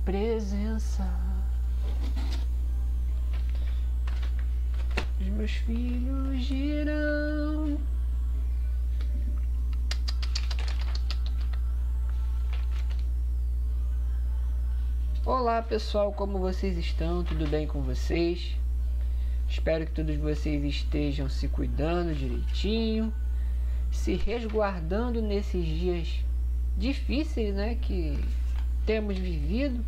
presença. Os meus filhos dirão. Olá pessoal, como vocês estão? Tudo bem com vocês? Espero que todos vocês estejam se cuidando direitinho, se resguardando nesses dias difíceis, né, que temos vivido.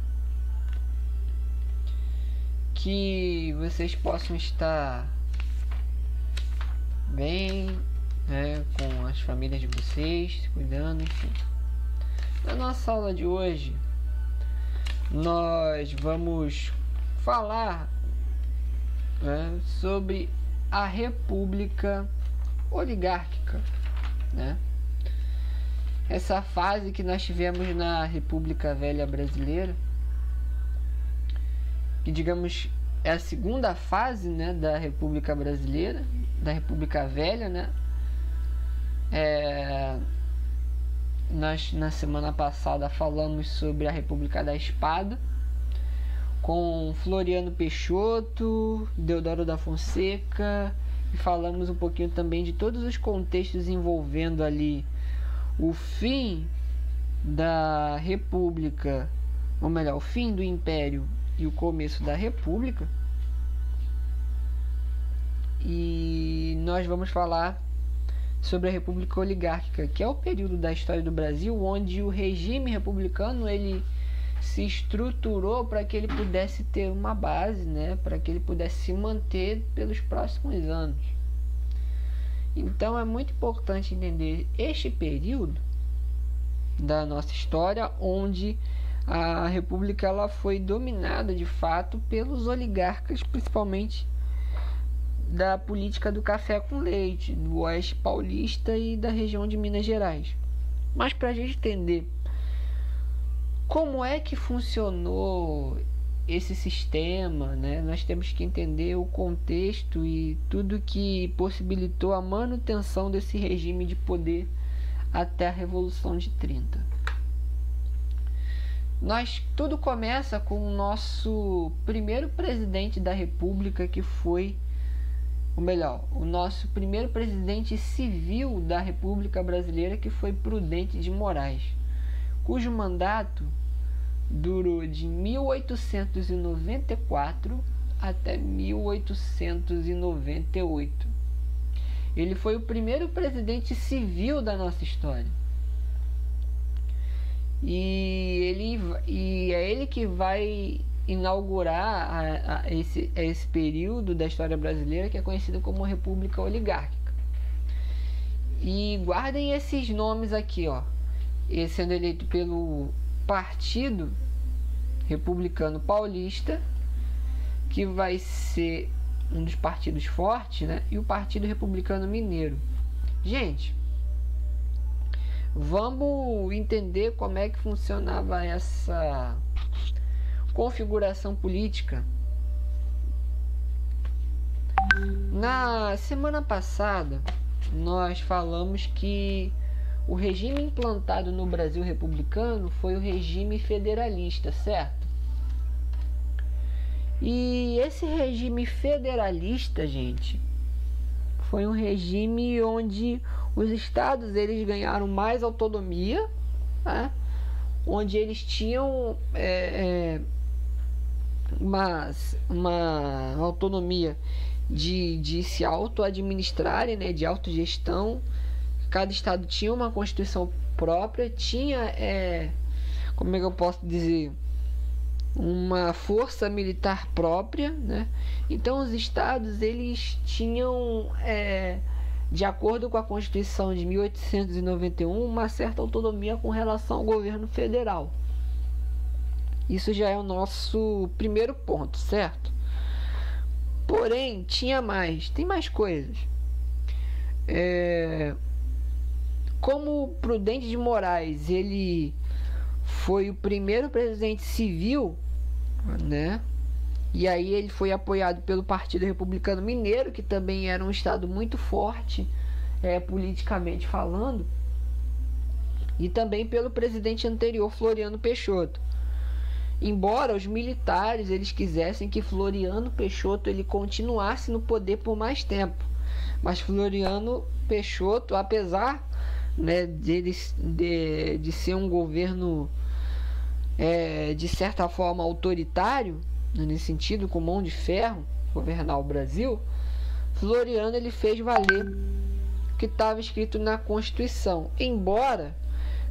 Que vocês possam estar bem, né, com as famílias de vocês, se cuidando, enfim. Na nossa aula de hoje, nós vamos falar, né, sobre a República Oligárquica, né? Essa fase que nós tivemos na República Velha Brasileira, que digamos é a segunda fase, né, da República Brasileira, da República Velha, né? Nós na semana passada falamos sobre a República da Espada, com Floriano Peixoto, Deodoro da Fonseca, e falamos um pouquinho também de todos os contextos envolvendo ali o fim da República, ou melhor, o fim do Império e o começo da República. E nós vamos falar sobre a República Oligárquica, que é o período da história do Brasil onde o regime republicano ele se estruturou para que ele pudesse ter uma base, né, para que ele pudesse se manter pelos próximos anos. Então é muito importante entender este período da nossa história onde a República ela foi dominada de fato pelos oligarcas, principalmente da política do café com leite, do oeste paulista e da região de Minas Gerais. Mas para a gente entender como é que funcionou esse sistema, né, nós temos que entender o contexto e tudo que possibilitou a manutenção desse regime de poder até a Revolução de 30. Tudo começa com o nosso primeiro presidente da República, que foi, ou melhor, o nosso primeiro presidente civil da República Brasileira, que foi Prudente de Moraes, cujo mandato durou de 1894 até 1898. Ele foi o primeiro presidente civil da nossa história. E é ele que vai inaugurar esse período da história brasileira que é conhecido como República Oligárquica. E guardem esses nomes aqui, ó. Ele sendo eleito pelo Partido Republicano Paulista, que vai ser um dos partidos fortes, né? E o Partido Republicano Mineiro. Gente, vamos entender como é que funcionava essa configuração política. Na semana passada, nós falamos que o regime implantado no Brasil republicano foi o regime federalista, certo? E esse regime federalista, gente, foi um regime onde os estados eles ganharam mais autonomia, né? Onde eles tinham uma autonomia de se auto-administrarem, né? De autogestão. Cada estado tinha uma constituição própria, tinha, como é que eu posso dizer, uma força militar própria, né? Então os estados eles tinham, de acordo com a Constituição de 1891, uma certa autonomia com relação ao governo federal. Isso já é o nosso primeiro ponto, certo? Porém, tem mais coisas. Como Prudente de Moraes, ele foi o primeiro presidente civil, né? E aí ele foi apoiado pelo Partido Republicano Mineiro, que também era um estado muito forte, politicamente falando, e também pelo presidente anterior, Floriano Peixoto. embora os militares eles quisessem que Floriano Peixoto ele continuasse no poder por mais tempo, mas Floriano Peixoto, apesar, né, de ser um governo de certa forma autoritário, né, nesse sentido, com mão de ferro, governar o Brasil, Floriano ele fez valer o que estava escrito na Constituição, embora,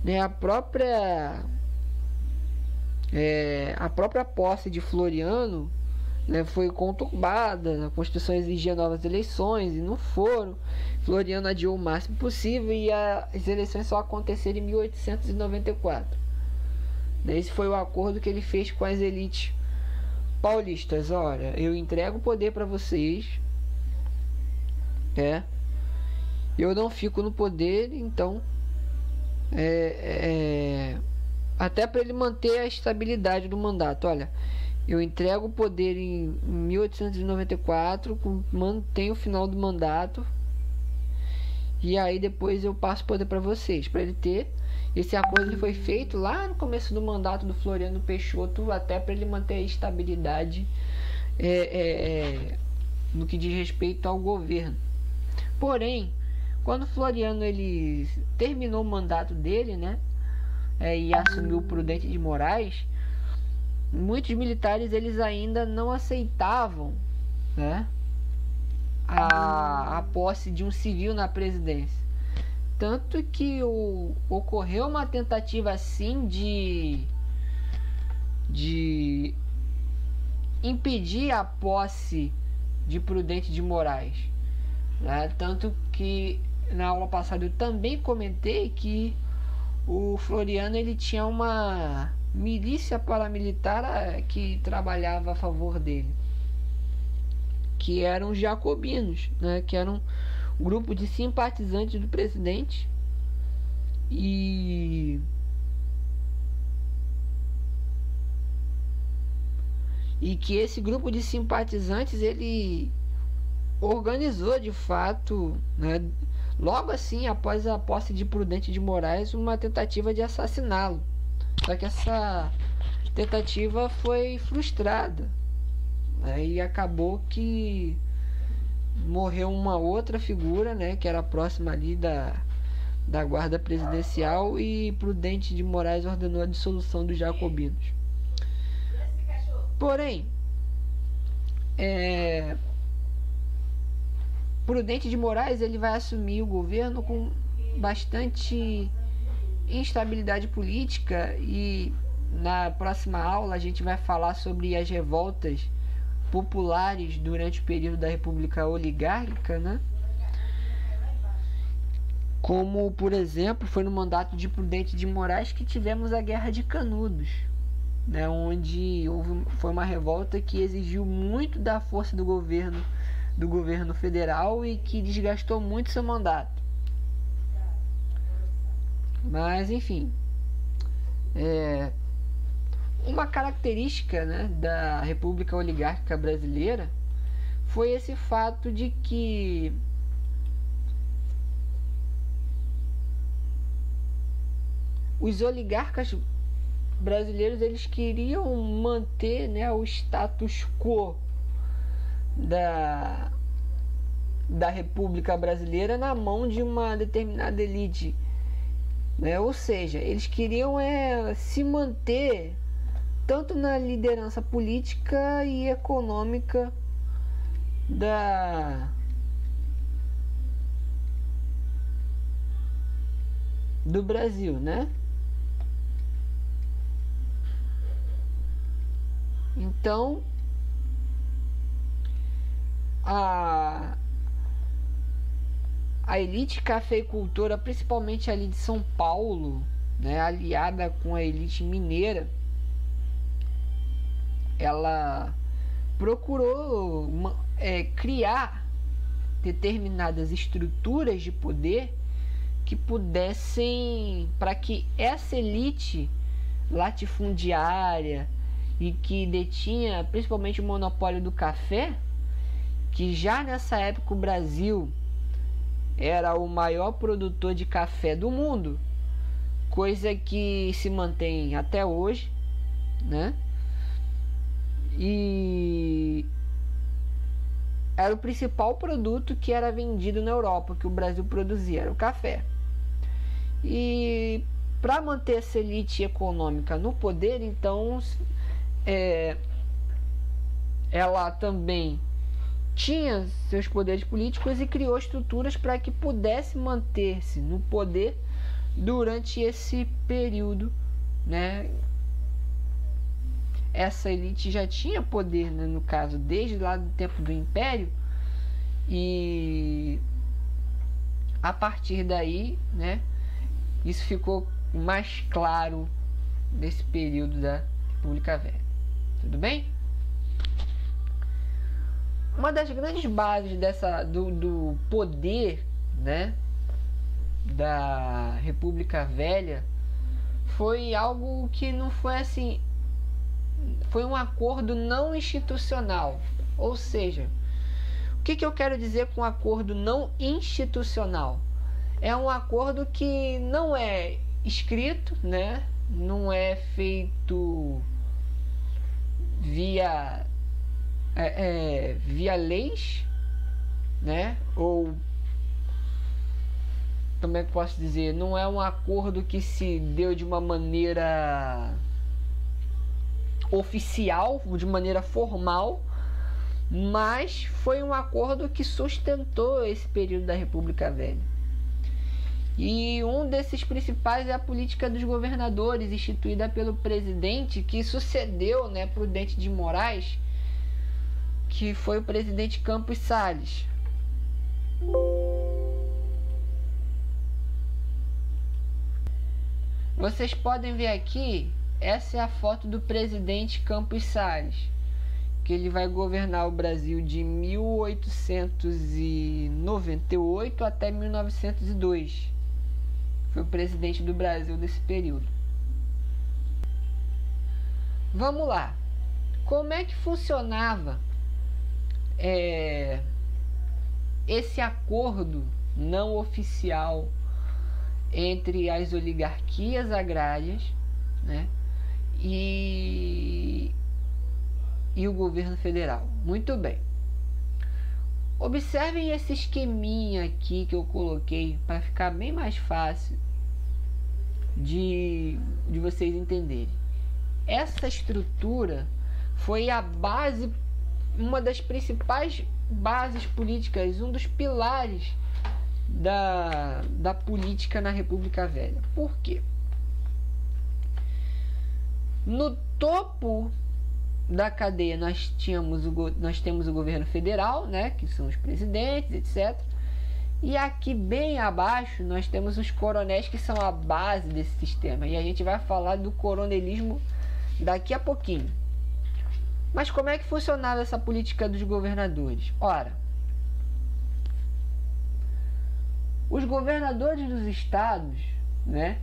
né, a própria posse de Floriano, né, foi conturbada. A Constituição exigia novas eleições e não foram. Floriano adiou o máximo possível e as eleições só aconteceram em 1894. Esse foi o acordo que ele fez com as elites paulistas. Olha, eu entrego o poder para vocês, eu não fico no poder, então até para ele manter a estabilidade do mandato. Olha, eu entrego o poder em 1894, mantenho o final do mandato e aí depois eu passo o poder para vocês. Para ele ter esse acordo, ele foi feito lá no começo do mandato do Floriano Peixoto, até para ele manter a estabilidade no que diz respeito ao governo. Porém, quando Floriano ele terminou o mandato dele, né, e assumiu o Prudente de Moraes, muitos militares eles ainda não aceitavam, né, a posse de um civil na presidência. Tanto que ocorreu uma tentativa assim de impedir a posse de Prudente de Moraes, né? Tanto que na aula passada eu também comentei que o Floriano ele tinha uma milícia paramilitar que trabalhava a favor dele, que eram os jacobinos, né? Que eram um grupo de simpatizantes do presidente e que esse grupo de simpatizantes ele organizou de fato, né, logo assim após a posse de Prudente de Moraes, uma tentativa de assassiná-lo. Só que essa tentativa foi frustrada, né, e acabou que morreu uma outra figura, né, que era próxima ali da guarda presidencial, e Prudente de Moraes ordenou a dissolução dos jacobinos. Porém, Prudente de Moraes ele vai assumir o governo com bastante instabilidade política, e na próxima aula a gente vai falar sobre as revoltas populares durante o período da República Oligárquica, né? Como, por exemplo, foi no mandato de Prudente de Moraes que tivemos a Guerra de Canudos, né? Onde foi uma revolta que exigiu muito da força do governo federal e que desgastou muito seu mandato. Mas enfim, uma característica, né, da República Oligárquica Brasileira foi esse fato de que os oligarcas brasileiros eles queriam manter, né, o status quo da República Brasileira na mão de uma determinada elite, né? Ou seja, eles queriam se manter tanto na liderança política e econômica do Brasil, né? Então a elite cafeicultora, principalmente ali de São Paulo, né, aliada com a elite mineira, ela procurou criar determinadas estruturas de poder que pudessem, para que essa elite latifundiária e que detinha principalmente o monopólio do café, que já nessa época o Brasil era o maior produtor de café do mundo, coisa que se mantém até hoje, né? e era o principal produto que era vendido na Europa, que o Brasil produzia, era o café. E para manter essa elite econômica no poder, então ela também tinha seus poderes políticos e criou estruturas para que pudesse manter-se no poder durante esse período, né? Essa elite já tinha poder, né, no caso, desde lá do tempo do Império, e a partir daí, né, isso ficou mais claro nesse período da República Velha. Tudo bem? Uma das grandes bases do poder, né, da República Velha foi algo que não foi assim, foi um acordo não institucional. Ou seja, o que eu quero dizer com acordo não institucional? É um acordo que não é escrito, né? Não é feito via leis, né? Ou como é que posso dizer? Não é um acordo que se deu de uma maneira oficial, de maneira formal, mas foi um acordo que sustentou esse período da República Velha. E um desses principais é a política dos governadores, instituída pelo presidente que sucedeu, né, Prudente de Moraes, que foi o presidente Campos Salles. Vocês podem ver aqui, essa é a foto do presidente Campos Salles, que ele vai governar o Brasil de 1898 até 1902. Foi o presidente do Brasil nesse período. Vamos lá. Como é que funcionava esse acordo não oficial entre as oligarquias agrárias, né, e o governo federal? Muito bem. Observem esse esqueminha aqui que eu coloquei para ficar bem mais fácil de vocês entenderem. Essa estrutura foi a base, uma das principais bases políticas, um dos pilares da política na República Velha. Por quê? No topo da cadeia nós temos o governo federal, né, que são os presidentes, etc. E aqui bem abaixo nós temos os coronéis, que são a base desse sistema. E a gente vai falar do coronelismo daqui a pouquinho. Mas como é que funcionava essa política dos governadores? Ora, os governadores dos estados, né,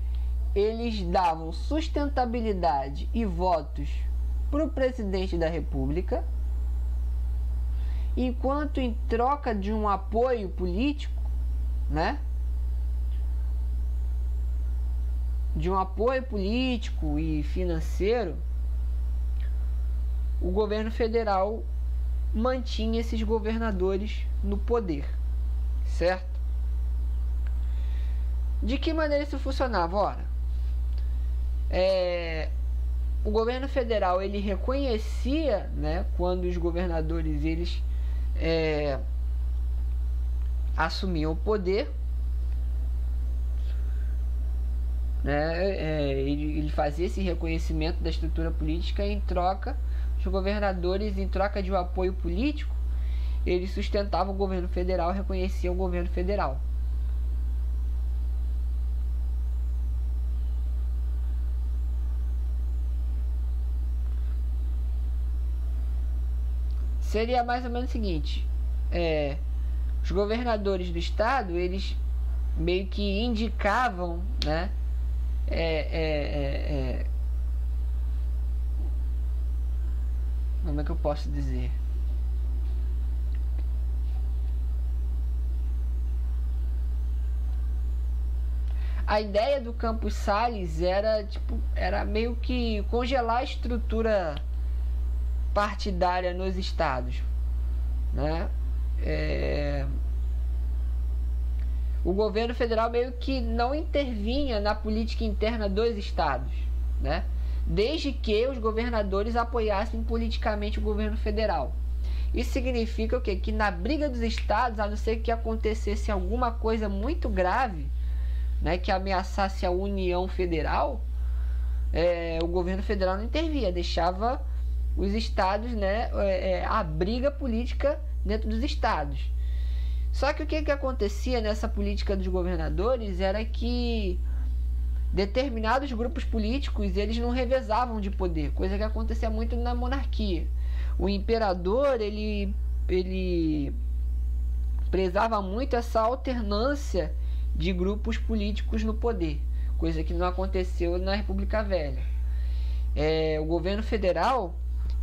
eles davam sustentabilidade e votos para o presidente da República, enquanto em troca de um apoio político, né, de um apoio político e financeiro, o governo federal mantinha esses governadores no poder, certo? De que maneira isso funcionava? Ora, o governo federal ele reconhecia, né, quando os governadores eles assumiam o poder, né, ele fazia esse reconhecimento da estrutura política. Em troca, os governadores, em troca de um apoio político, eles sustentavam o governo federal, reconheciam o governo federal. Seria mais ou menos o seguinte: os governadores do estado, eles meio que indicavam, né, como é que eu posso dizer? A ideia do Campos Salles era meio que congelar a estrutura partidária nos estados, né? O governo federal meio que não intervinha na política interna dos estados, né? Desde que os governadores apoiassem politicamente o governo federal. Isso significa o quê? Que na briga dos estados, a não ser que acontecesse alguma coisa muito grave, né, que ameaçasse a União Federal, o governo federal não intervia, deixava os estados, né, a briga política dentro dos estados. Só que o que acontecia nessa política dos governadores era que determinados grupos políticos, eles não revezavam de poder, coisa que acontecia muito na monarquia. O imperador, ele prezava muito essa alternância de grupos políticos no poder, coisa que não aconteceu na República Velha. O governo federal,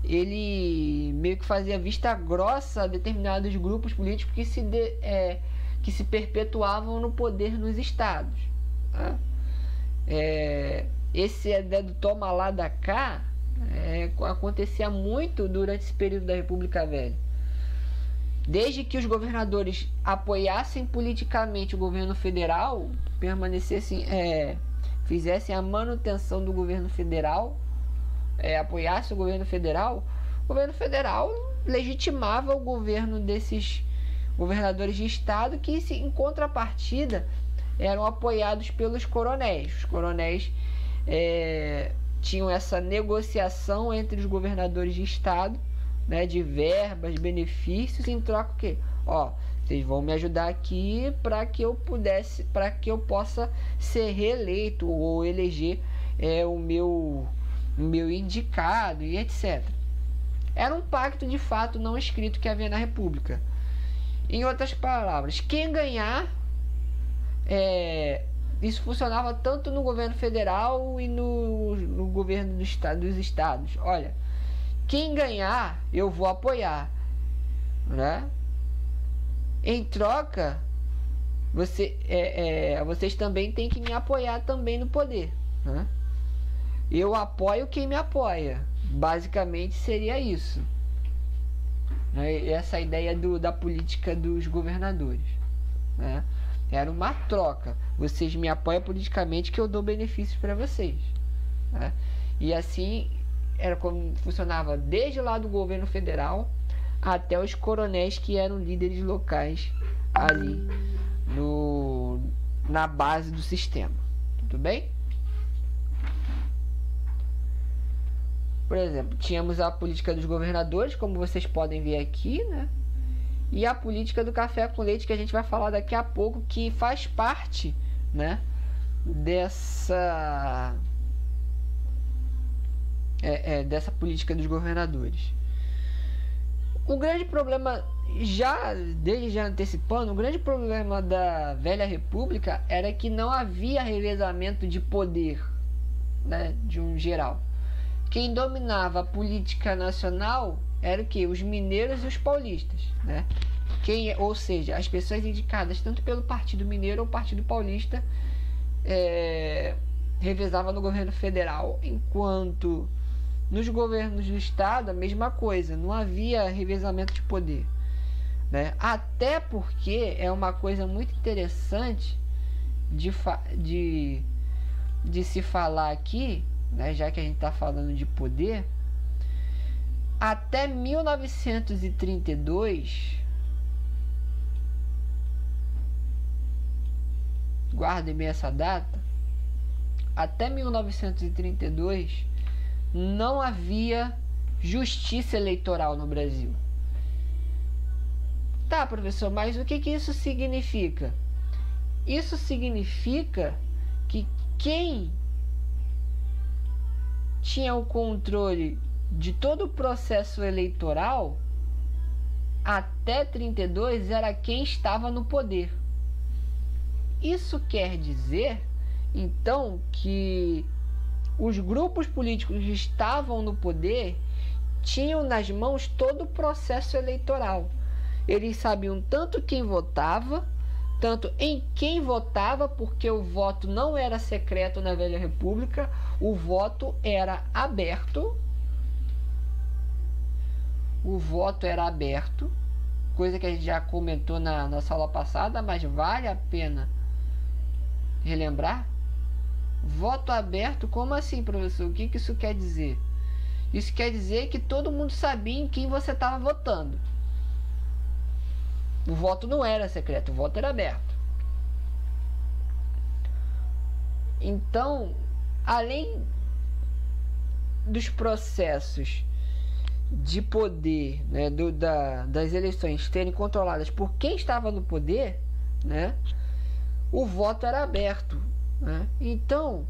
ele meio que fazia vista grossa a determinados grupos políticos que se perpetuavam no poder nos estados, tá? Esse do toma lá da cá acontecia muito durante esse período da República Velha. Desde que os governadores apoiassem politicamente o governo federal, permanecessem, fizessem a manutenção do governo federal, apoiasse o governo federal legitimava o governo desses governadores de estado, que em contrapartida eram apoiados pelos coronéis. Os coronéis tinham essa negociação entre os governadores de estado, né, de verbas, benefícios, em troca o quê? Vocês vão me ajudar aqui para que eu possa ser reeleito ou eleger o meu indicado e etc. Era um pacto de fato não escrito que havia na República. Em outras palavras, quem ganhar, isso funcionava tanto no governo federal e no governo dos estados. Olha, quem ganhar, eu vou apoiar, né? Em troca, vocês também têm que me apoiar também no poder, né? Eu apoio quem me apoia. Basicamente seria isso, né? Essa ideia da política dos governadores, né? Era uma troca. Vocês me apoiam politicamente que eu dou benefícios para vocês, né? E assim era como funcionava desde lá do governo federal até os coronéis, que eram líderes locais ali na base do sistema. Tudo bem? Por exemplo, tínhamos a política dos governadores, como vocês podem ver aqui, né? E a política do café com leite, que a gente vai falar daqui a pouco, que faz parte, né, dessa política dos governadores. O grande problema, desde já antecipando, o grande problema da Velha República era que não havia revezamento de poder, né, de um geral. Quem dominava a política nacional era o quê? Os mineiros e os paulistas, né? Ou seja, as pessoas indicadas tanto pelo Partido Mineiro ou Partido Paulista revezavam no governo federal, enquanto nos governos do estado a mesma coisa, não havia revezamento de poder, né? Até porque é uma coisa muito interessante de se falar aqui, né, já que a gente está falando de poder. Até 1932, guardem bem essa data, até 1932 não havia justiça eleitoral no Brasil. Tá, professor, mas o que isso significa? Isso significa que quem tinha o controle de todo o processo eleitoral até 32 era quem estava no poder. Isso quer dizer, então, que os grupos políticos que estavam no poder tinham nas mãos todo o processo eleitoral. Eles sabiam tanto quem votava, tanto em quem votava, porque o voto não era secreto na Velha República, o voto era aberto. o voto era aberto, coisa que a gente já comentou na nossa aula passada, mas vale a pena relembrar. Voto aberto, como assim, professor? O que isso quer dizer? Isso quer dizer que todo mundo sabia em quem você estava votando. O voto não era secreto, o voto era aberto. Então, além dos processos de poder, né, das eleições terem controladas por quem estava no poder, né, o voto era aberto, né? Então,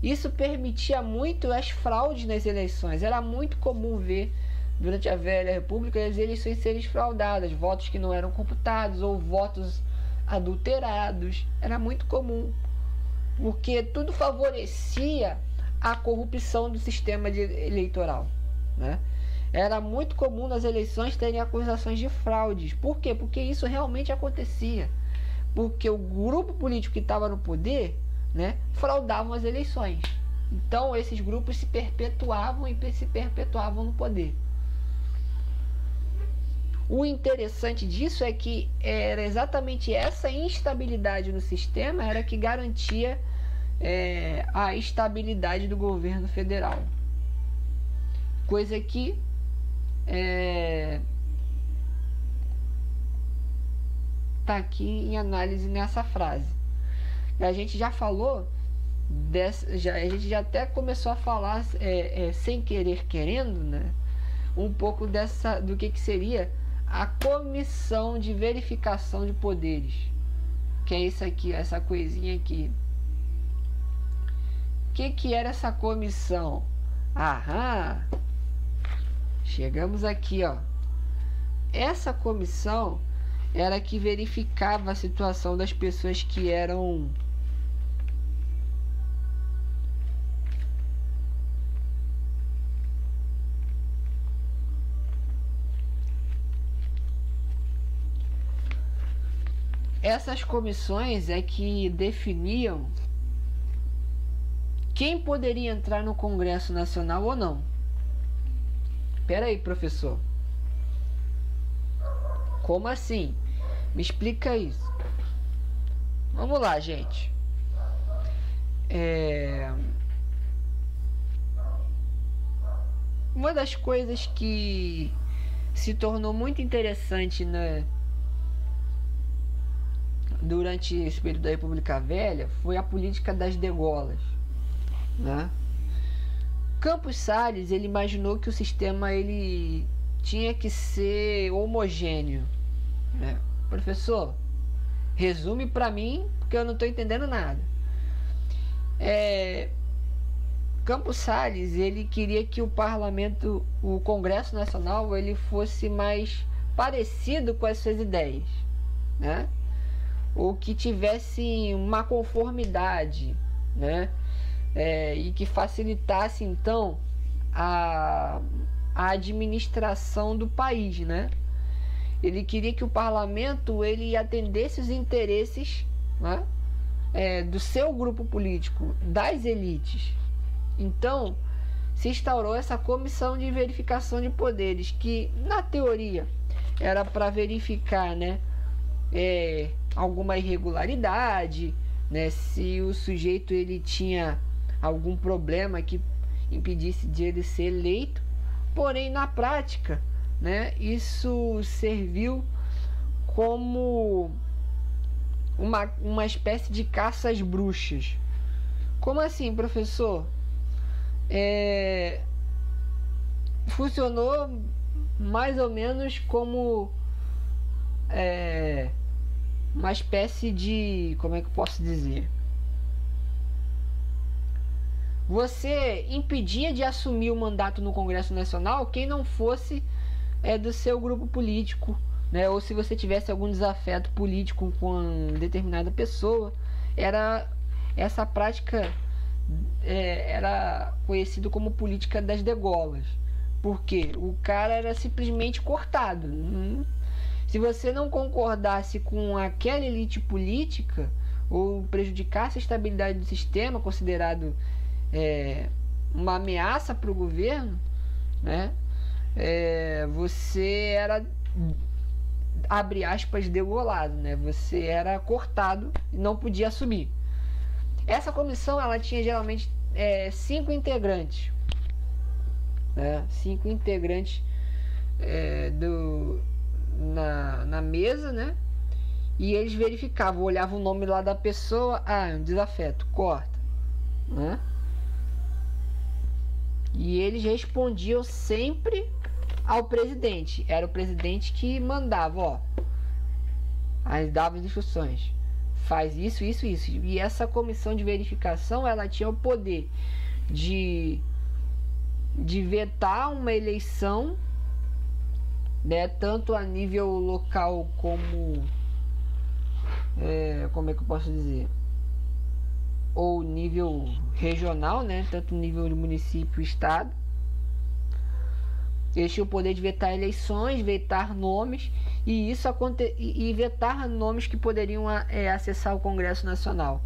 isso permitia muito as fraudes nas eleições. Era muito comum ver, durante a Velha República, as eleições serem fraudadas, votos que não eram computados ou votos adulterados. Era muito comum, porque tudo favorecia a corrupção do sistema eleitoral, né? Era muito comum nas eleições terem acusações de fraudes. Por quê? Porque isso realmente acontecia. Porque o grupo político que estava no poder, né, fraudavam as eleições. Então esses grupos se perpetuavam no poder. O interessante disso é que era exatamente essa instabilidade no sistema era que garantia a estabilidade do governo federal. Coisa que está aqui em análise nessa frase. A gente já falou a gente já até começou a falar sem querer querendo, né, um pouco do que seria a comissão de verificação de poderes, que é isso aqui, essa coisinha aqui. O que era essa comissão? Chegamos aqui, ó. Essa comissão era que verificava a situação das pessoas que eram essas comissões é que definiam quem poderia entrar no Congresso Nacional ou não. Pera aí, professor. Como assim? Me explica isso. Vamos lá, gente. Uma das coisas que se tornou muito interessante, né, durante esse período da República Velha foi a política das degolas, né? Campos Salles, ele imaginou que o sistema ele tinha que ser homogêneo, né? Professor, resume para mim, porque eu não estou entendendo nada. Campos Salles, ele queria que o parlamento, o Congresso Nacional, ele fosse mais parecido com as suas ideias, né? Ou que tivesse uma conformidade, né? E que facilitasse então a administração do país, né? Ele queria que o parlamento ele atendesse os interesses, né, do seu grupo político, das elites. Então se instaurou essa comissão de verificação de poderes, que na teoria era para verificar, né, alguma irregularidade, né, se o sujeito ele tinha algum problema que impedisse de ele ser eleito. Porém, na prática, né, isso serviu como uma espécie de caça às bruxas. Como assim, professor? Funcionou mais ou menos como uma espécie de, como é que eu posso dizer? Você impedia de assumir o mandato no Congresso Nacional quem não fosse do seu grupo político, né? Ou se você tivesse algum desafeto político com determinada pessoa. Essa prática era conhecido como política das degolas, porque o cara era simplesmente cortado. Se você não concordasse com aquela elite política ou prejudicasse a estabilidade do sistema, considerado uma ameaça para o governo, né, você era, abre aspas, degolado, né? Você era cortado e não podia assumir. Essa comissão ela tinha geralmente 5 integrantes, né? 5 integrantes na mesa, né? E eles verificavam, olhavam o nome lá da pessoa, um desafeto, corta, né? E eles respondiam sempre ao presidente. Era o presidente que mandava, dava as instruções. Faz isso, isso, isso. E essa comissão de verificação, ela tinha o poder de vetar uma eleição, né, tanto a nível local como como é que eu posso dizer, ou nível regional, né, tanto nível de município e estado. Eles tinham o poder de vetar eleições, vetar nomes e vetar nomes que poderiam acessar o Congresso Nacional,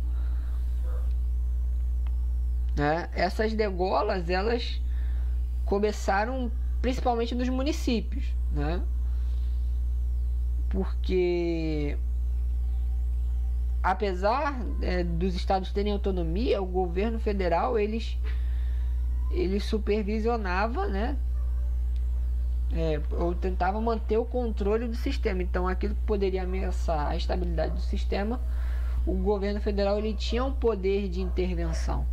né? Essas degolas, elas começaram principalmente nos municípios, né? Porque apesar dos estados terem autonomia, o governo federal ele supervisionava, né? Ou tentava manter o controle do sistema. Então aquilo que poderia ameaçar a estabilidade do sistema, o governo federal ele tinha um poder de intervenção.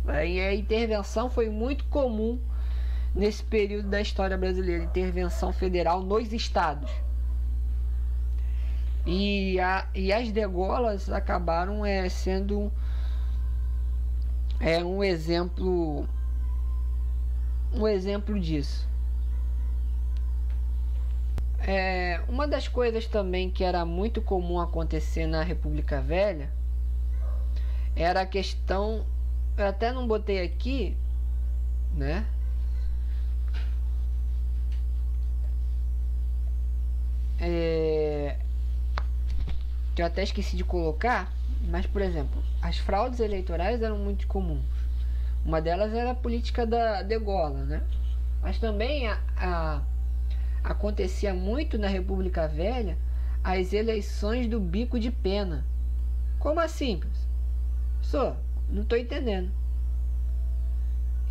E a intervenção foi muito comum nesse período da história brasileira, intervenção federal nos estados. E as degolas acabaram sendo um exemplo disso. Uma das coisas também que era muito comum acontecer na República Velha era a questão, eu até não botei aqui, né? Que eu até esqueci de colocar, mas por exemplo, as fraudes eleitorais eram muito comuns. Uma delas era a política da degola, né? Mas também acontecia muito na República Velha as eleições do bico de pena. Como assim, professor? Não estou entendendo.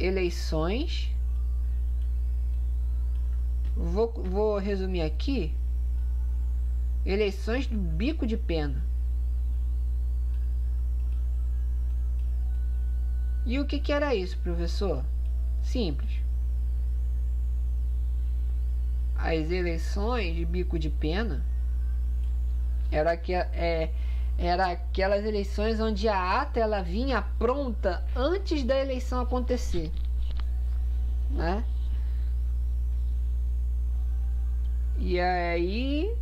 Eleições. Vou resumir aqui. Eleições do bico de pena. E o que era isso, professor? Simples. As eleições de bico de pena era aquelas eleições onde a ata ela vinha pronta antes da eleição acontecer, né? E aí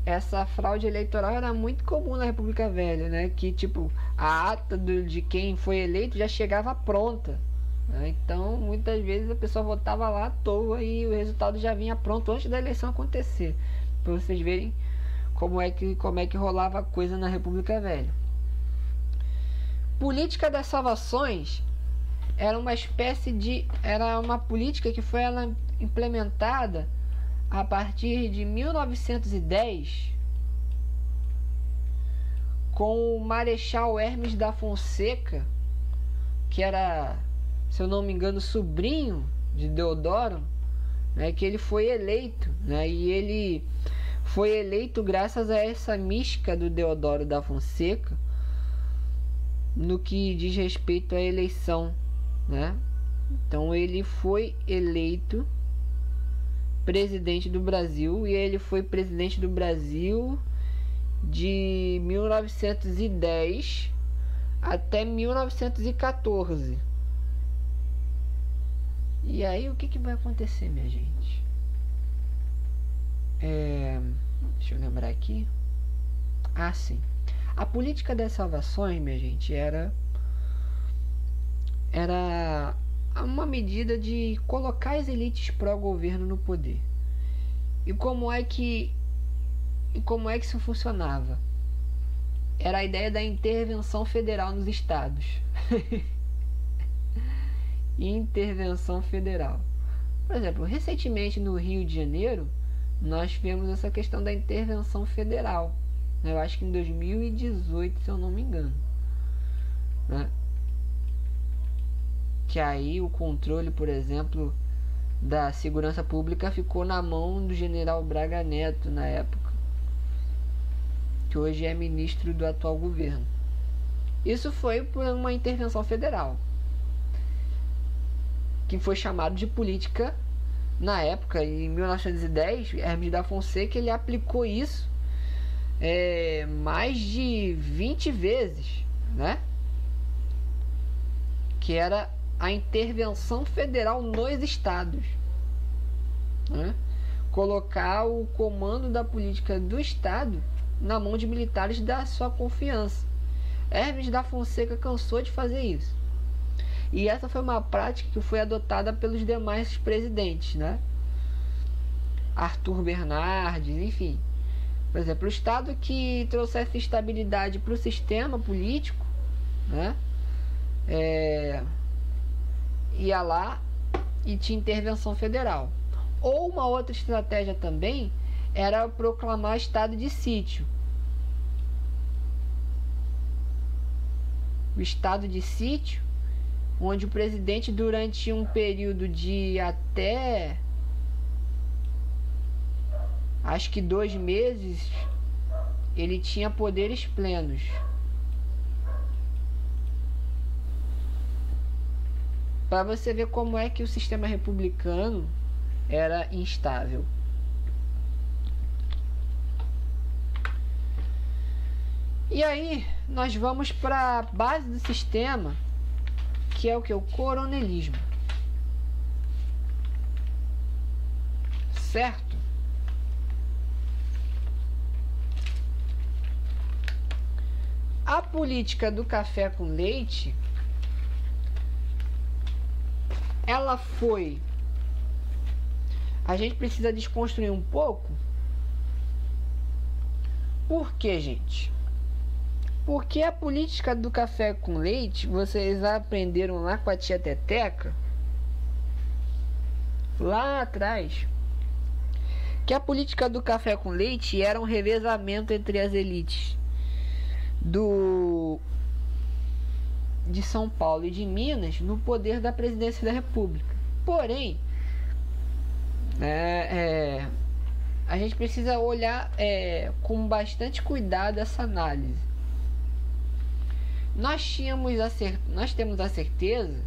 essa fraude eleitoral era muito comum na República Velha, né? Que tipo, a ata de quem foi eleito já chegava pronta, né? Então muitas vezes a pessoa votava lá à toa e o resultado já vinha pronto antes da eleição acontecer, para vocês verem como é que rolava a coisa na República Velha. Política das salvações era uma política que foi implementada a partir de 1910 com o Marechal Hermes da Fonseca, que era, se eu não me engano, sobrinho de Deodoro, né, que ele foi eleito, né, e ele foi eleito graças a essa mística do Deodoro da Fonseca no que diz respeito à eleição, né? Então ele foi eleito presidente do Brasil, e ele foi presidente do Brasil de 1910 até 1914. E aí o que vai acontecer, minha gente? Deixa eu lembrar aqui. Sim. A política das salvações, minha gente, era uma medida de colocar as elites pró-governo no poder. E como é que isso funcionava? Era a ideia da intervenção federal nos estados. e intervenção federal. Por exemplo, recentemente no Rio de Janeiro, nós tivemos essa questão da intervenção federal. Eu acho que em 2018, se eu não me engano. Né? Que aí o controle, por exemplo, da segurança pública ficou na mão do general Braga Neto na época, que hoje é ministro do atual governo. Isso foi por uma intervenção federal, que foi chamado de política na época. Em 1910, Hermes da Fonseca ele aplicou isso mais de 20 vezes, né? Que era a intervenção federal nos estados, né? Colocar o comando da política do estado na mão de militares da sua confiança. Hermes da Fonseca cansou de fazer isso. E essa foi uma prática que foi adotada pelos demais presidentes, né? Arthur Bernardes, enfim. Por exemplo, o Estado que trouxesse estabilidade para o sistema político, né? Ia lá e tinha intervenção federal. Ou uma outra estratégia também era proclamar estado de sítio. O estado de sítio, onde o presidente, durante um período de até acho que 2 meses, ele tinha poderes plenos. Para você ver como é que o sistema republicano era instável. E aí nós vamos para a base do sistema, que é o que? O coronelismo. Certo? A política do café com leite, ela foi... A gente precisa desconstruir um pouco. Por quê, gente? Porque a política do café com leite, vocês aprenderam lá com a tia Teteca, lá atrás, que a política do café com leite era um revezamento entre as elites de São Paulo e de Minas no poder da presidência da República. Porém, a gente precisa olhar com bastante cuidado essa análise. Nós temos a certeza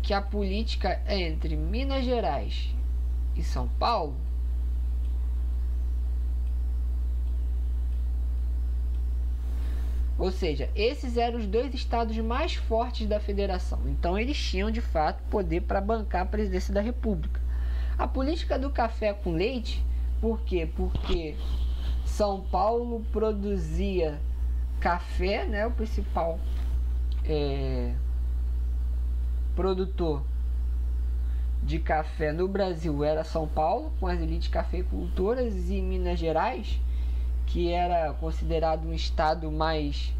que a política entre Minas Gerais e São Paulo ou seja, esses eram os 2 estados mais fortes da federação. Então eles tinham de fato poder para bancar a presidência da República. A política do café com leite, por quê? Porque São Paulo produzia café, né? O principal produtor de café no Brasil era São Paulo, com as elites cafeicultoras, e Minas Gerais, que era considerado um estado mais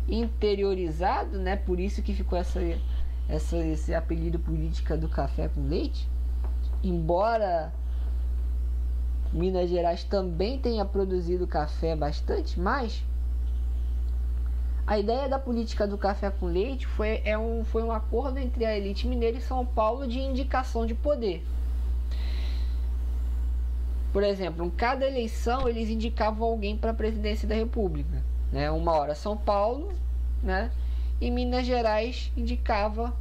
interiorizado, né? Por isso que ficou esse apelido política do café com leite. Embora Minas Gerais também tenha produzido café bastante, mas a ideia da política do café com leite foi um acordo entre a elite mineira e São Paulo de indicação de poder. Por exemplo, em cada eleição eles indicavam alguém para a presidência da República, né? Uma hora São Paulo, né? E Minas Gerais indicava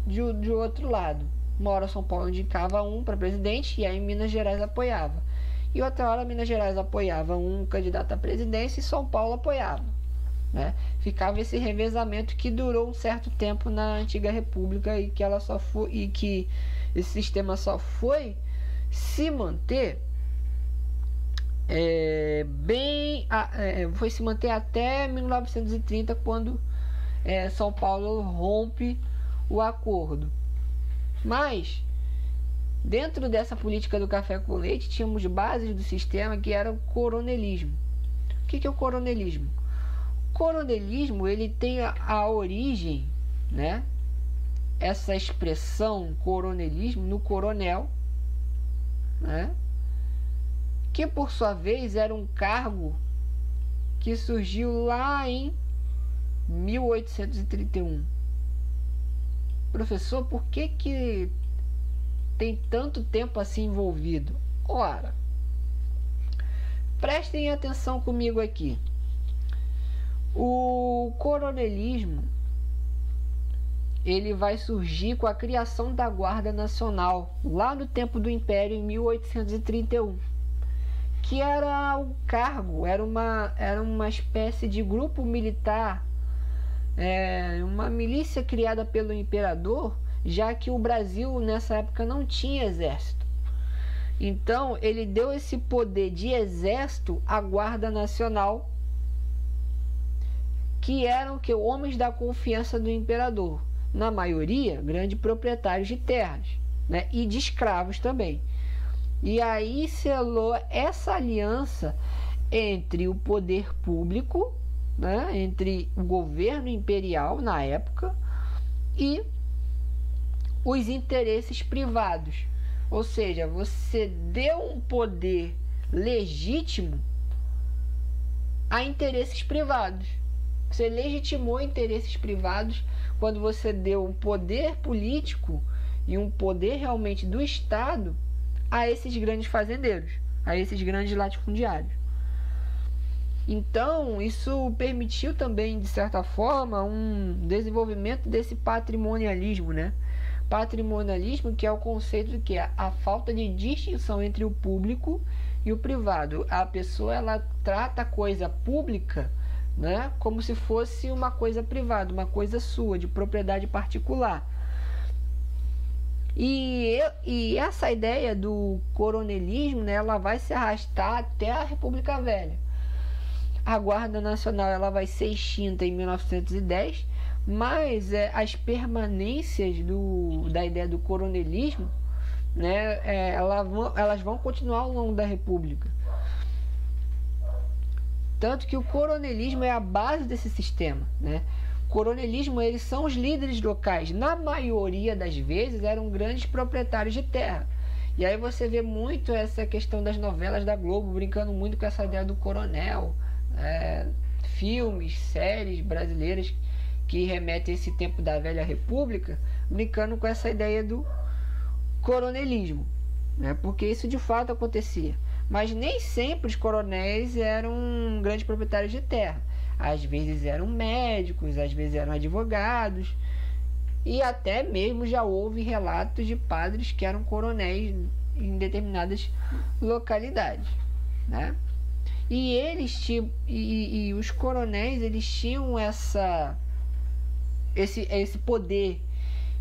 de outro lado. Uma hora São Paulo indicava um para presidente e aí Minas Gerais apoiava. E outra hora Minas Gerais apoiava um candidato à presidência e São Paulo apoiava, né? Ficava esse revezamento que durou um certo tempo na antiga República e que esse sistema só foi se manter foi se manter até 1930, quando São Paulo rompe o acordo. Mas dentro dessa política do café com leite tínhamos bases do sistema que era o coronelismo. O que é o coronelismo? O coronelismo ele tem a origem, né, essa expressão coronelismo no coronel, né? Que por sua vez era um cargo que surgiu lá em 1831. Professor, por que tem tanto tempo assim envolvido? Ora, prestem atenção comigo aqui. O coronelismo, ele vai surgir com a criação da Guarda Nacional, lá no tempo do Império, em 1831. Que era um cargo, era uma espécie de grupo militar, uma milícia criada pelo imperador, já que o Brasil nessa época não tinha exército. Então ele deu esse poder de exército à Guarda Nacional, que eram homens da confiança do imperador, na maioria grandes proprietários de terras, né, e de escravos também. E aí selou essa aliança entre o poder público, né, entre o governo imperial na época e os interesses privados. Ou seja, você deu um poder legítimo a interesses privados. Você legitimou interesses privados quando você deu um poder político e um poder realmente do Estado a esses grandes fazendeiros, a esses grandes latifundiários. Então, isso permitiu também, de certa forma, um desenvolvimento desse patrimonialismo, né? Patrimonialismo, que é o conceito de que a falta de distinção entre o público e o privado. A pessoa, ela trata a coisa pública, né, como se fosse uma coisa privada, uma coisa sua, de propriedade particular. E essa ideia do coronelismo, né, ela vai se arrastar até a República Velha. A Guarda Nacional, ela vai ser extinta em 1910, mas as permanências da ideia do coronelismo, né, elas vão continuar ao longo da República. Tanto que o coronelismo é a base desse sistema, né? O coronelismo, eles são os líderes locais. Na maioria das vezes, eram grandes proprietários de terra. E aí você vê muito essa questão das novelas da Globo, brincando muito com essa ideia do coronel. Filmes, séries brasileiras que remetem a esse tempo da Velha República, brincando com essa ideia do coronelismo, né? Porque isso de fato acontecia. Mas nem sempre os coronéis eram grandes proprietários de terra. Às vezes eram médicos, às vezes eram advogados. E até mesmo já houve relatos de padres que eram coronéis em determinadas localidades, né? E e os coronéis, eles tinham esse poder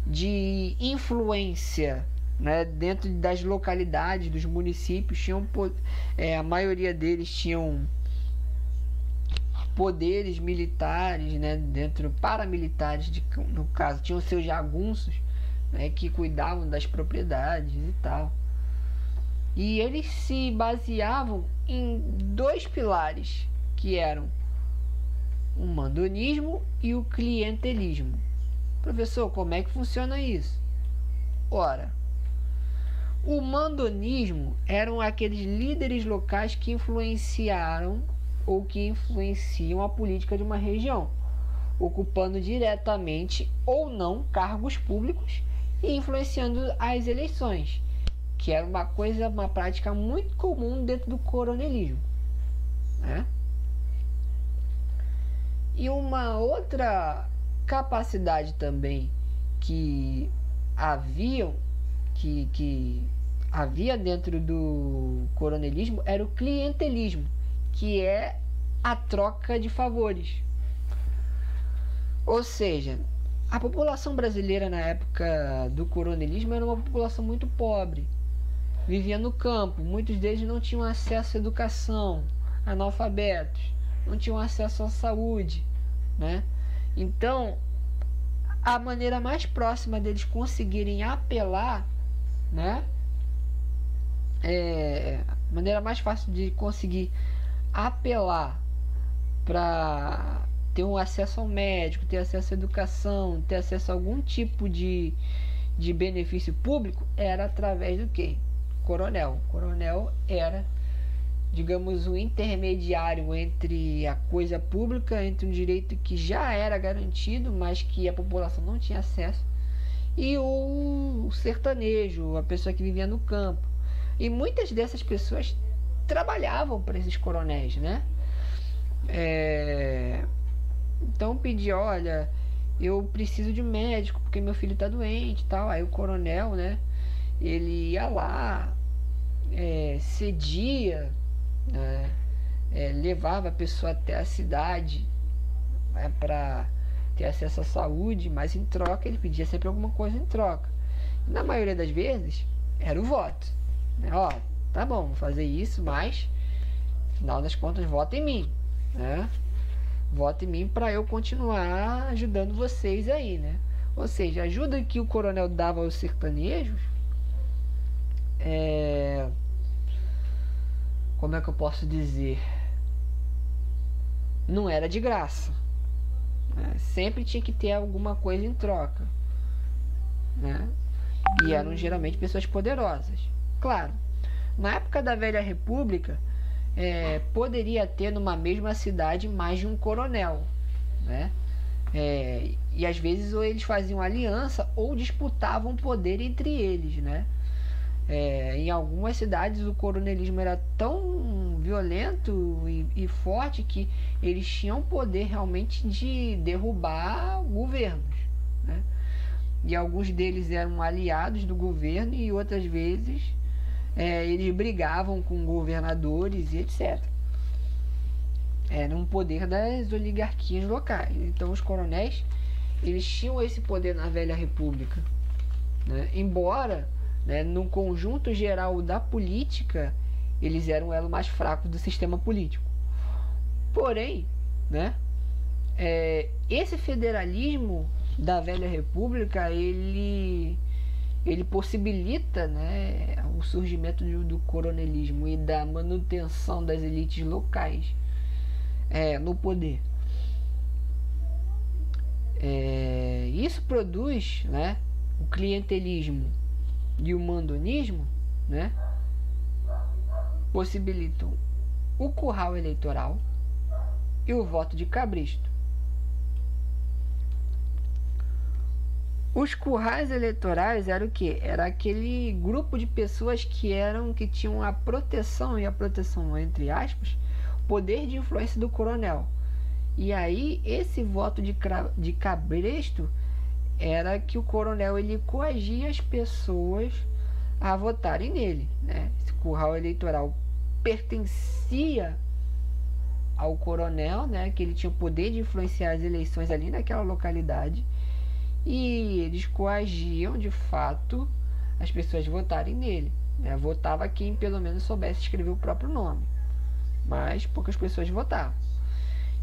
de influência, né, dentro das localidades, dos municípios. A maioria deles tinham poderes militares, né, paramilitares, no caso, tinham seus jagunços, né, que cuidavam das propriedades e tal. E eles se baseavam em dois pilares, que eram o mandonismo e o clientelismo. Professor, como é que funciona isso? Ora, o mandonismo eram aqueles líderes locais que influenciaram ou que influenciam a política de uma região, ocupando diretamente ou não cargos públicos e influenciando as eleições, que era uma prática muito comum dentro do coronelismo, né? E uma outra capacidade também que havia dentro do coronelismo era o clientelismo, que é a troca de favores. Ou seja, a população brasileira na época do coronelismo era uma população muito pobre, vivia no campo, muitos deles não tinham acesso à educação, analfabetos, não tinham acesso à saúde, né? Então, a maneira mais próxima deles conseguirem apelar, né, a maneira mais fácil de conseguir apelar para ter um acesso ao médico, ter acesso à educação, ter acesso a algum tipo de benefício público, era através do quê? Coronel. O coronel era, digamos, o intermediário entre a coisa pública, entre um direito que já era garantido, mas que a população não tinha acesso, e o sertanejo, a pessoa que vivia no campo. E muitas dessas pessoas trabalhavam para esses coronéis, né? Então pedia, olha, eu preciso de um médico porque meu filho está doente e tal. Aí o coronel, né, ele ia lá, cedia, né, levava a pessoa até a cidade, né, para ter acesso à saúde, mas em troca ele pedia sempre alguma coisa em troca. E na maioria das vezes era o voto, né? Ó, tá bom, vou fazer isso, mas afinal das contas vota em mim, né? Vota em mim para eu continuar ajudando vocês aí, né? Ou seja, a ajuda que o coronel dava aos sertanejos, como é que eu posso dizer? Não era de graça, né? Sempre tinha que ter alguma coisa em troca, né? E eram geralmente pessoas poderosas. Claro, na época da Velha República, poderia ter numa mesma cidade mais de um coronel, né? E às vezes ou eles faziam aliança ou disputavam poder entre eles, né? Em algumas cidades o coronelismo era tão violento e forte que eles tinham poder realmente de derrubar governos, né? E alguns deles eram aliados do governo e outras vezes eles brigavam com governadores e etc. Era um poder das oligarquias locais. Então os coronéis, eles tinham esse poder na Velha República, né? Embora, né, no conjunto geral da política, eles eram o elo mais fraco do sistema político. Porém, né, esse federalismo da Velha República, ele possibilita, né, o surgimento do coronelismo e da manutenção das elites locais no poder. Isso produz, né, o clientelismo e o mandonismo, né, possibilitam o curral eleitoral e o voto de cabresto. Os currais eleitorais era o quê? Era aquele grupo de pessoas que tinham a proteção, e a proteção entre aspas, poder de influência do coronel. E aí esse voto de cabresto era que o coronel ele coagia as pessoas a votarem nele, né? Esse curral eleitoral pertencia ao coronel, né? Que ele tinha o poder de influenciar as eleições ali naquela localidade. E eles coagiam de fato as pessoas a votarem nele, né? Votava quem pelo menos soubesse escrever o próprio nome, mas poucas pessoas votavam.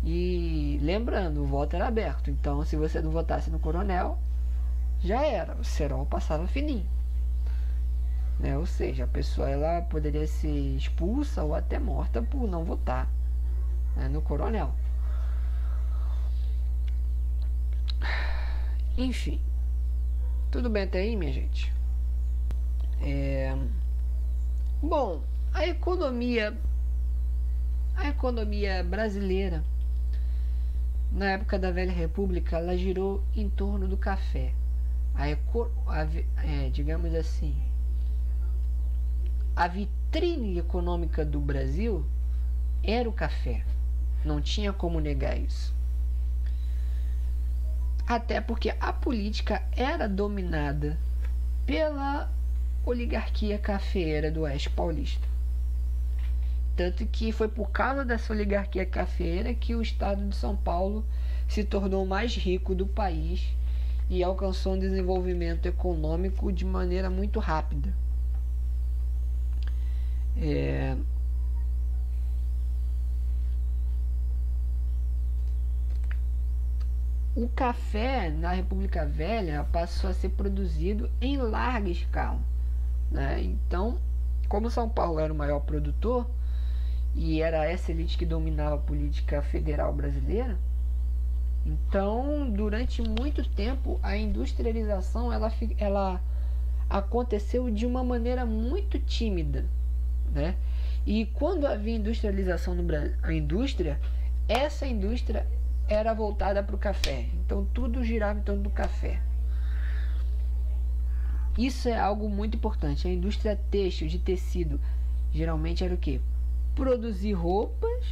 E lembrando, o voto era aberto, então se você não votasse no coronel, já era, o cerol passava fininho, né? Ou seja, a pessoa ela poderia ser expulsa ou até morta por não votar, né, no coronel. Enfim, tudo bem até aí, minha gente? Bom, a economia brasileira na época da Velha República, ela girou em torno do café. Digamos assim, a vitrine econômica do Brasil era o café. Não tinha como negar isso. Até porque a política era dominada pela oligarquia cafeeira do Oeste Paulista. Tanto que foi por causa dessa oligarquia cafeeira que o estado de São Paulo se tornou o mais rico do país e alcançou um desenvolvimento econômico de maneira muito rápida. O café na República Velha passou a ser produzido em larga escala, né? Então, como São Paulo era o maior produtor e era essa elite que dominava a política federal brasileira, Então, durante muito tempo, a industrialização ela aconteceu de uma maneira muito tímida, né? E quando havia industrialização no Brasil, essa indústria era voltada para o café. Então tudo girava em torno do café. Isso é algo muito importante. A indústria têxtil de tecido geralmente era o quê? Produzir roupas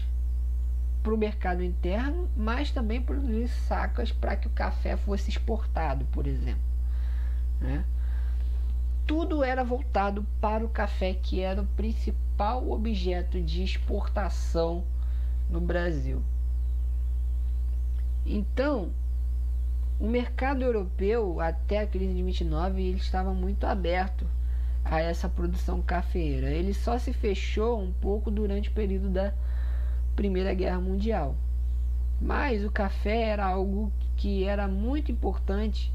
para o mercado interno, mas também produzir sacas para que o café fosse exportado, por exemplo, né? Tudo era voltado para o café, que era o principal objeto de exportação no Brasil. Então, o mercado europeu, até a crise de 29, ele estava muito aberto a essa produção cafeeira. Ele só se fechou um pouco durante o período da Primeira Guerra Mundial. Mas o café era algo que era muito importante,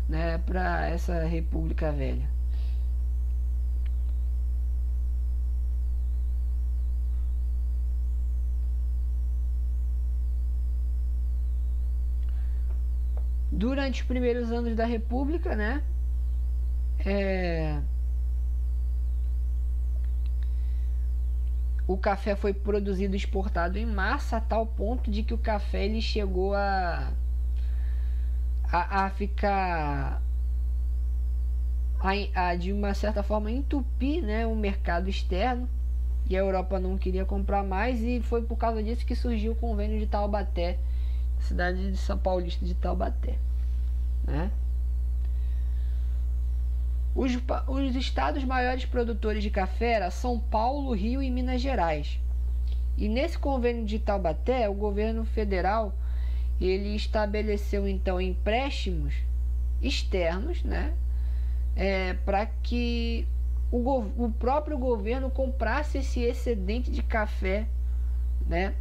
né, para essa República Velha. Durante os primeiros anos da República, né, o café foi produzido e exportado em massa, a tal ponto de que o café ele chegou a ficar de uma certa forma entupir, né, o mercado externo, e a Europa não queria comprar mais, e foi por causa disso que surgiu o convênio de Taubaté, cidade de São Paulista de Taubaté, né? Os estados maiores produtores de café eram São Paulo, Rio e Minas Gerais. E nesse convênio de Taubaté, o governo federal ele estabeleceu então empréstimos externos, né, para que o próprio governo comprasse esse excedente de café, né,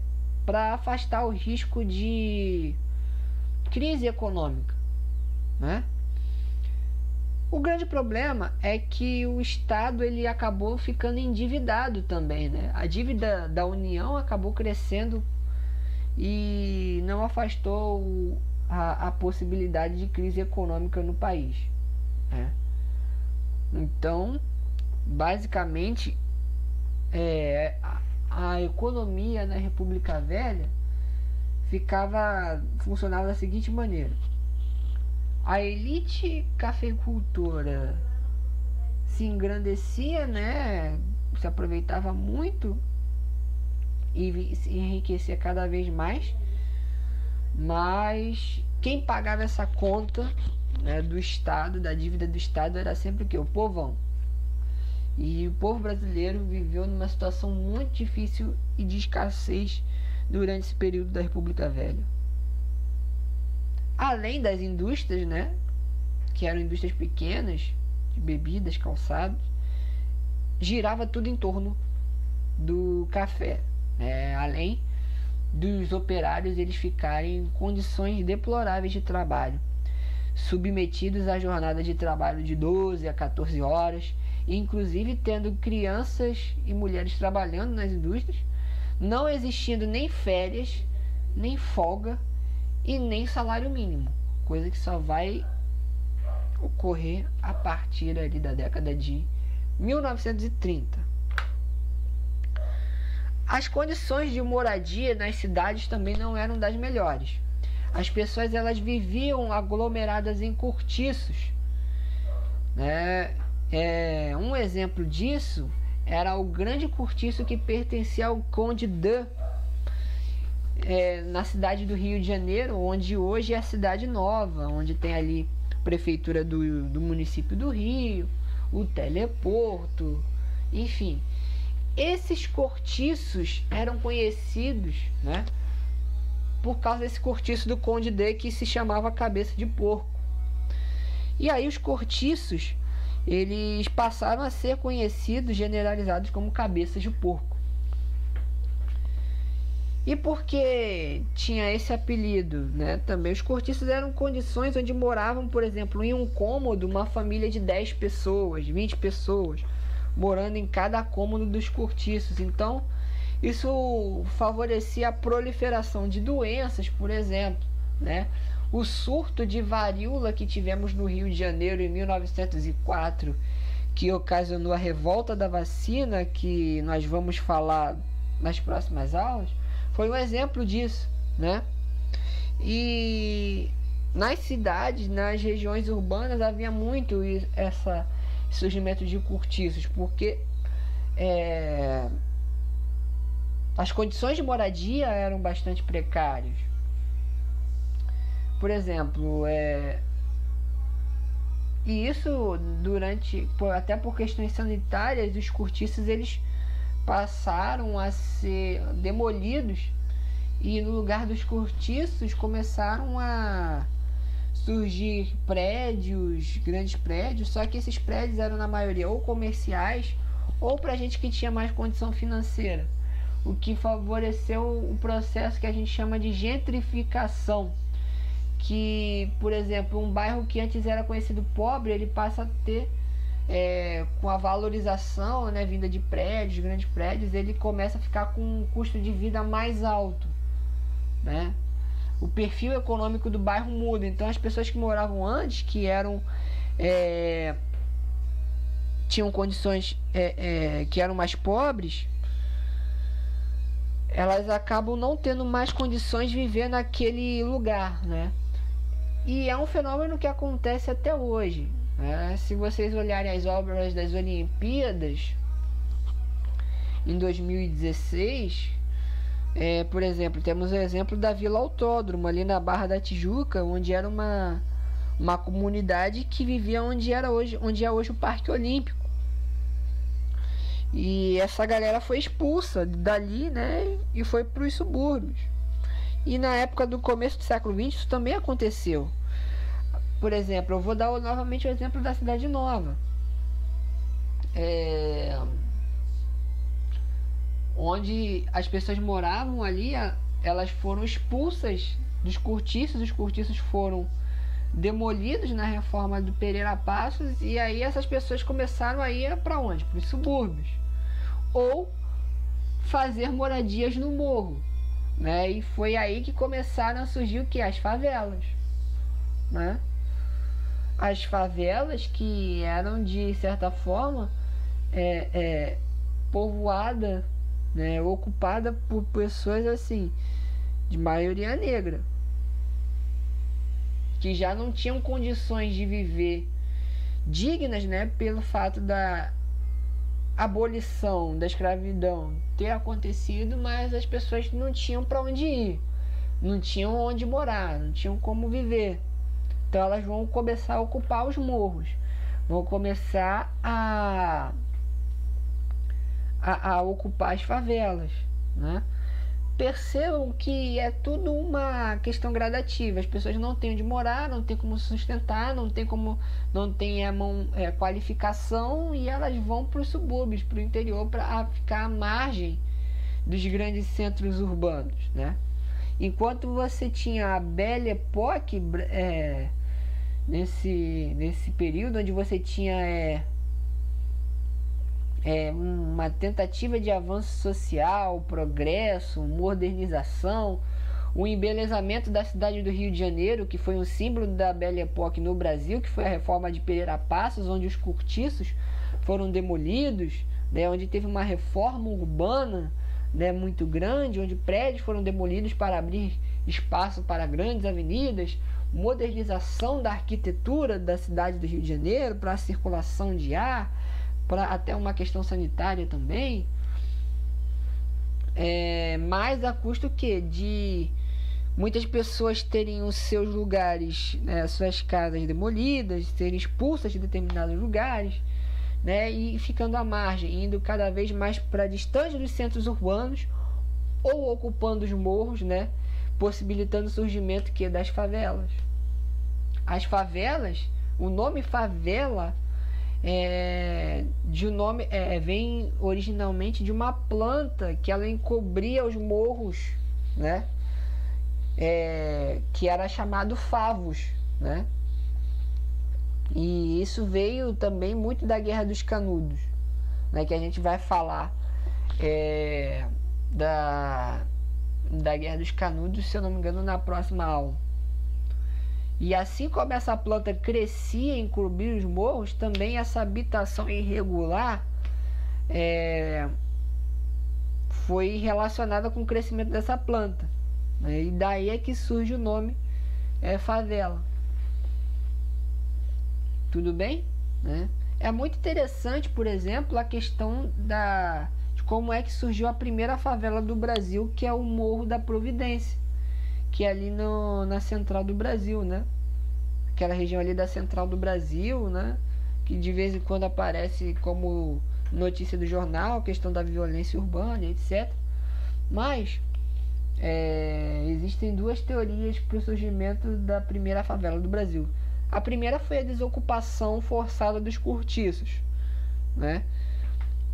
para afastar o risco de crise econômica, né? O grande problema é que o Estado ele acabou ficando endividado também, né? A dívida da União acabou crescendo e não afastou a possibilidade de crise econômica no país, né? Então, basicamente, a economia na República Velha funcionava da seguinte maneira: a elite cafeicultora se engrandecia, né, se aproveitava muito e se enriquecia cada vez mais, mas quem pagava essa conta, né, do Estado, da dívida do Estado, era sempre o quê? O povão. E o povo brasileiro viveu numa situação muito difícil e de escassez durante esse período da República Velha. Além das indústrias, né, que eram indústrias pequenas, de bebidas, calçados, girava tudo em torno do café, né? Além dos operários eles ficarem em condições deploráveis de trabalho, submetidos à jornada de trabalho de 12 a 14 horas, inclusive tendo crianças e mulheres trabalhando nas indústrias, não existindo nem férias, nem folga e nem salário mínimo, coisa que só vai ocorrer a partir ali da década de 1930. As condições de moradia nas cidades também não eram das melhores. As pessoas elas viviam aglomeradas em cortiços, né? Um exemplo disso era o grande cortiço que pertencia ao Conde Dan, na cidade do Rio de Janeiro, onde hoje é a Cidade Nova, onde tem ali a prefeitura do município do Rio, o teleporto, enfim. Esses cortiços eram conhecidos, né, por causa desse cortiço do Conde D, que se chamava Cabeça de Porco. E aí os cortiços eles passaram a ser conhecidos, generalizados como cabeças de porco. E porque tinha esse apelido, né, também os cortiços eram condições onde moravam, por exemplo, em um cômodo, uma família de 10 pessoas, 20 pessoas, morando em cada cômodo dos cortiços. Então, isso favorecia a proliferação de doenças, por exemplo, né? O surto de varíola que tivemos no Rio de Janeiro em 1904, que ocasionou a revolta da vacina, que nós vamos falar nas próximas aulas, foi um exemplo disso, né? E nas cidades, nas regiões urbanas, havia muito esse surgimento de cortiços, porque as condições de moradia eram bastante precárias. Por exemplo, e isso até por questões sanitárias, os cortiços eles passaram a ser demolidos, e no lugar dos cortiços começaram a surgir prédios, grandes prédios, só que esses prédios eram na maioria ou comerciais ou para gente que tinha mais condição financeira, o que favoreceu o processo que a gente chama de gentrificação, que, por exemplo, um bairro que antes era conhecido pobre, ele passa a ter, com a valorização, né, vinda de prédios, grandes prédios, ele começa a ficar com um custo de vida mais alto, né? O perfil econômico do bairro muda. Então as pessoas que moravam antes, que eram tinham condições que eram mais pobres, elas acabam não tendo mais condições de viver naquele lugar, né? E é um fenômeno que acontece até hoje, né? Se vocês olharem as obras das Olimpíadas em 2016, por exemplo, temos o exemplo da Vila Autódromo, ali na Barra da Tijuca, onde era uma comunidade que vivia onde é hoje o Parque Olímpico. E essa galera foi expulsa dali, né, e foi para os subúrbios. E na época do começo do século XX isso também aconteceu. Por exemplo, eu vou dar novamente o exemplo da Cidade Nova, onde as pessoas moravam ali, elas foram expulsas dos cortiços, os cortiços foram demolidos na reforma do Pereira Passos, e aí essas pessoas começaram a ir para onde? Para os subúrbios, ou fazer moradias no morro, né? E foi aí que começaram a surgir o que? As favelas, né? As favelas que eram de certa forma povoada, né, ocupada por pessoas assim de maioria negra, que já não tinham condições de viver dignas, né, pelo fato da abolição da escravidão ter acontecido, mas as pessoas não tinham para onde ir, não tinham onde morar, não tinham como viver. Então elas vão começar a ocupar os morros, vão começar a ocupar as favelas, né? Percebam que é tudo uma questão gradativa. As pessoas não têm onde morar, não têm como sustentar, não têm qualificação, e elas vão para os subúrbios, para o interior, para ficar à margem dos grandes centros urbanos, né? Enquanto você tinha a Belle Époque, nesse período onde você tinha uma tentativa de avanço social, progresso, modernização, o embelezamento da cidade do Rio de Janeiro, que foi um símbolo da Belle Époque no Brasil, que foi a reforma de Pereira Passos, onde os cortiços foram demolidos, né, onde teve uma reforma urbana, né, muito grande, onde prédios foram demolidos para abrir espaço para grandes avenidas, modernização da arquitetura da cidade do Rio de Janeiro para a circulação de ar, para até uma questão sanitária também, mas a custo que de muitas pessoas terem os seus lugares, né, suas casas demolidas, serem expulsas de determinados lugares, né, e ficando à margem, indo cada vez mais para distante dos centros urbanos ou ocupando os morros, né, possibilitando o surgimento das favelas. As favelas, o nome favela vem originalmente de uma planta que ela encobria os morros, né, que era chamado favos, né? E isso veio também muito da Guerra dos Canudos, né, que a gente vai falar da Guerra dos Canudos, se eu não me engano, na próxima aula. E assim como essa planta crescia em cobrir os morros, também essa habitação irregular foi relacionada com o crescimento dessa planta, né? E daí é que surge o nome favela. Tudo bem? Né? É muito interessante, por exemplo, a questão de como é que surgiu a primeira favela do Brasil, que é o Morro da Providência, que é ali na central do Brasil, né? Aquela região ali da central do Brasil, né? Que de vez em quando aparece como notícia do jornal, questão da violência urbana, etc. Mas existem duas teorias para o surgimento da primeira favela do Brasil. A primeira foi a desocupação forçada dos cortiços, né?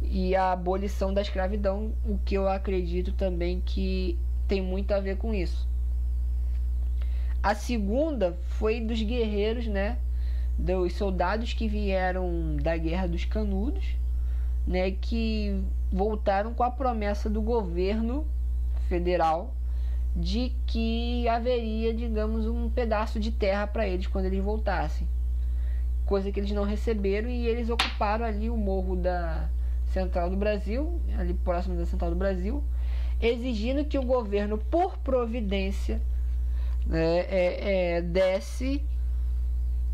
E a abolição da escravidão, o que eu acredito também que tem muito a ver com isso. A segunda foi dos guerreiros, né? Dos soldados que vieram da Guerra dos Canudos, né? Que voltaram com a promessa do governo federal de que haveria, digamos, um pedaço de terra para eles quando eles voltassem. Coisa que eles não receberam, e eles ocuparam ali o morro da Central do Brasil, ali próximo da Central do Brasil, exigindo que o governo, por providência, desse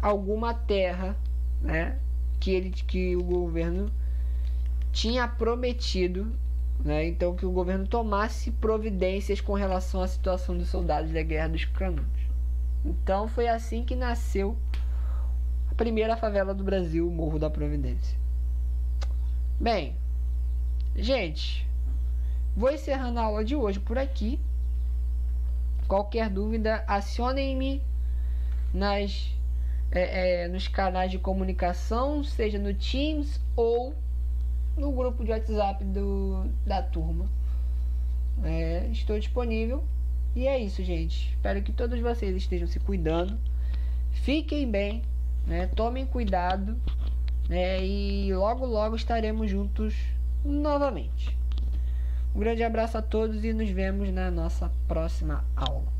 alguma terra, né, que o governo tinha prometido, né, então que o governo tomasse providências com relação à situação dos soldados da Guerra dos Canudos. Então foi assim que nasceu a primeira favela do Brasil, o Morro da Providência. Bem, gente, vou encerrando a aula de hoje por aqui. Qualquer dúvida, acionem-me nos canais de comunicação, seja no Teams ou no grupo de WhatsApp da turma. Estou disponível. E é isso, gente. Espero que todos vocês estejam se cuidando. Fiquem bem, né? Tomem cuidado, né? E logo, logo estaremos juntos novamente. Um grande abraço a todos e nos vemos na nossa próxima aula.